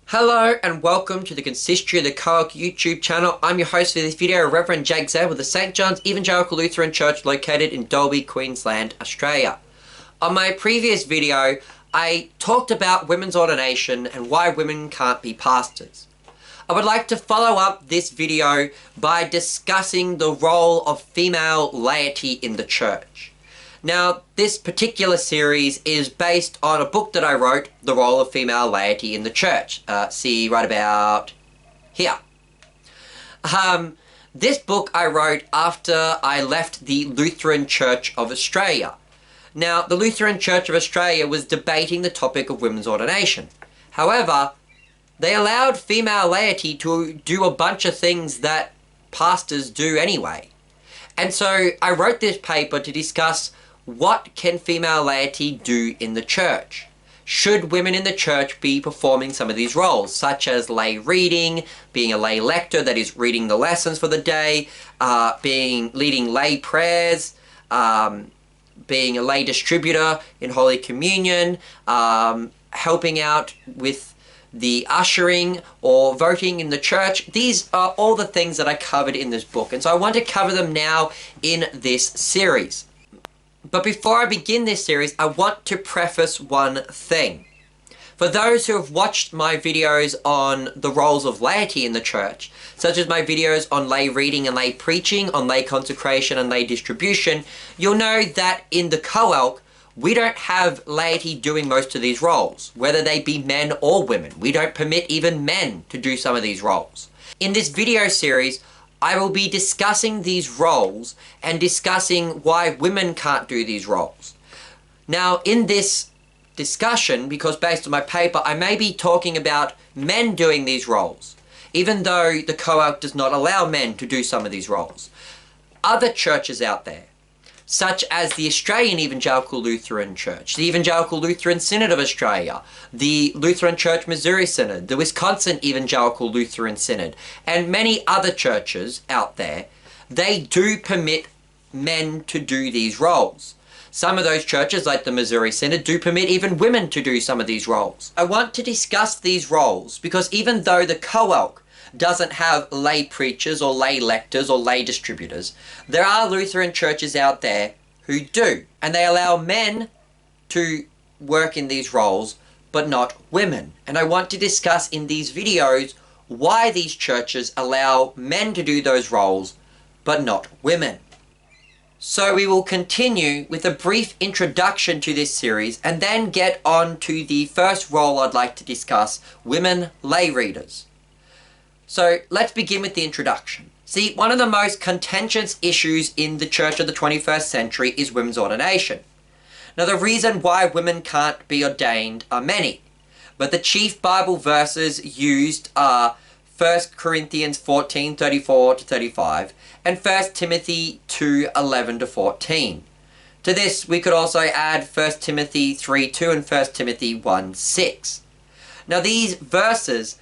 Hello and welcome to the Consistory of the coelc YouTube channel. I'm your host for this video, Reverend Zabel of the St. John's Evangelical Lutheran Church located in Dalby, Queensland, Australia. On my previous video, I talked about women's ordination and why women can't be pastors. I would like to follow up this video by discussing the role of female laity in the church. Now, this particular series is based on a book that I wrote, The Role of Female Laity in the Church. See right about here. This book I wrote after I left the Lutheran Church of Australia. Now, the Lutheran Church of Australia was debating the topic of women's ordination. However, they allowed female laity to do a bunch of things that pastors do anyway. And so I wrote this paper to discuss what can female laity do in the church. Should women in the church be performing some of these roles, such as lay reading, being a lay lector, that is reading the lessons for the day, leading lay prayers, being a lay distributor in Holy Communion, helping out with the ushering or voting in the church. These are all the things that I covered in this book, and so I want to cover them now in this series. But before I begin this series, I want to preface one thing. For those who have watched my videos on the roles of laity in the church, such as my videos on lay reading and lay preaching, on lay consecration and lay distribution, you'll know that in the coelc, we don't have laity doing most of these roles, whether they be men or women. We don't permit even men to do some of these roles. In this video series, I will be discussing these roles and discussing why women can't do these roles. Now, in this discussion, because based on my paper, I may be talking about men doing these roles, even though the coelc does not allow men to do some of these roles. Other churches out there, such as the Australian Evangelical Lutheran Church, the Evangelical Lutheran Synod of Australia, the Lutheran Church Missouri Synod, the Wisconsin Evangelical Lutheran Synod, and many other churches out there, they do permit men to do these roles. Some of those churches, like the Missouri Synod, do permit even women to do some of these roles. I want to discuss these roles because even though the coelc doesn't have lay preachers or lay lectors or lay distributors, there are Lutheran churches out there who do, and they allow men to work in these roles but not women. And I want to discuss in these videos why these churches allow men to do those roles but not women. So we will continue with a brief introduction to this series and then get on to the first role I'd like to discuss, women lay readers. So let's begin with the introduction. See, one of the most contentious issues in the church of the 21st century is women's ordination. Now, the reason why women can't be ordained are many, but the chief Bible verses used are 1 Corinthians 14:34-35 and 1 Timothy 2:11-14. To this, we could also add 1 Timothy 3:2 and 1 Timothy 1:6. Now, these verses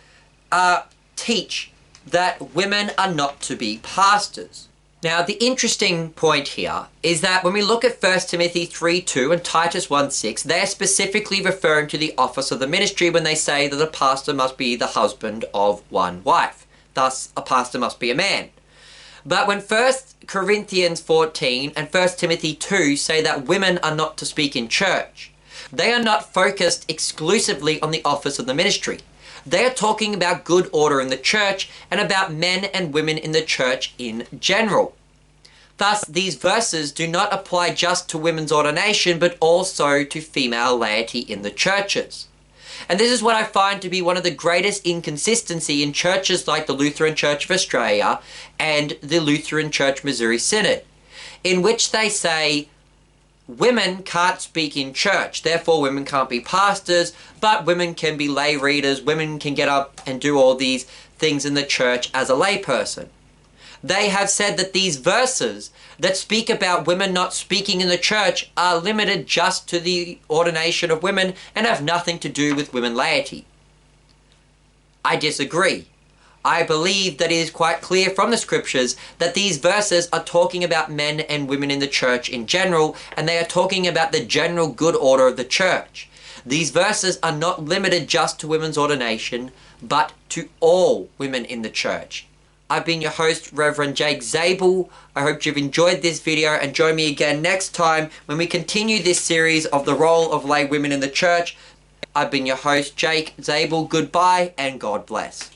teach that women are not to be pastors. Now, the interesting point here is that when we look at 1 Timothy 3:2 and Titus 1:6, they're specifically referring to the office of the ministry when they say that a pastor must be the husband of one wife. Thus, a pastor must be a man. But when 1 Corinthians 14 and 1 Timothy 2 say that women are not to speak in church, they are not focused exclusively on the office of the ministry. They are talking about good order in the church and about men and women in the church in general. Thus, these verses do not apply just to women's ordination, but also to female laity in the churches. And this is what I find to be one of the greatest inconsistency in churches like the Lutheran Church of Australia and the Lutheran Church Missouri Synod, in which they say women can't speak in church, therefore women can't be pastors, but women can be lay readers, women can get up and do all these things in the church as a lay person. They have said that these verses that speak about women not speaking in the church are limited just to the ordination of women and have nothing to do with women laity. I disagree. I believe that it is quite clear from the scriptures that these verses are talking about men and women in the church in general, and they are talking about the general good order of the church. These verses are not limited just to women's ordination, but to all women in the church. I've been your host, Reverend Jake Zabel. I hope you've enjoyed this video, and join me again next time when we continue this series of the role of lay women in the church. I've been your host, Jake Zabel. Goodbye and God bless.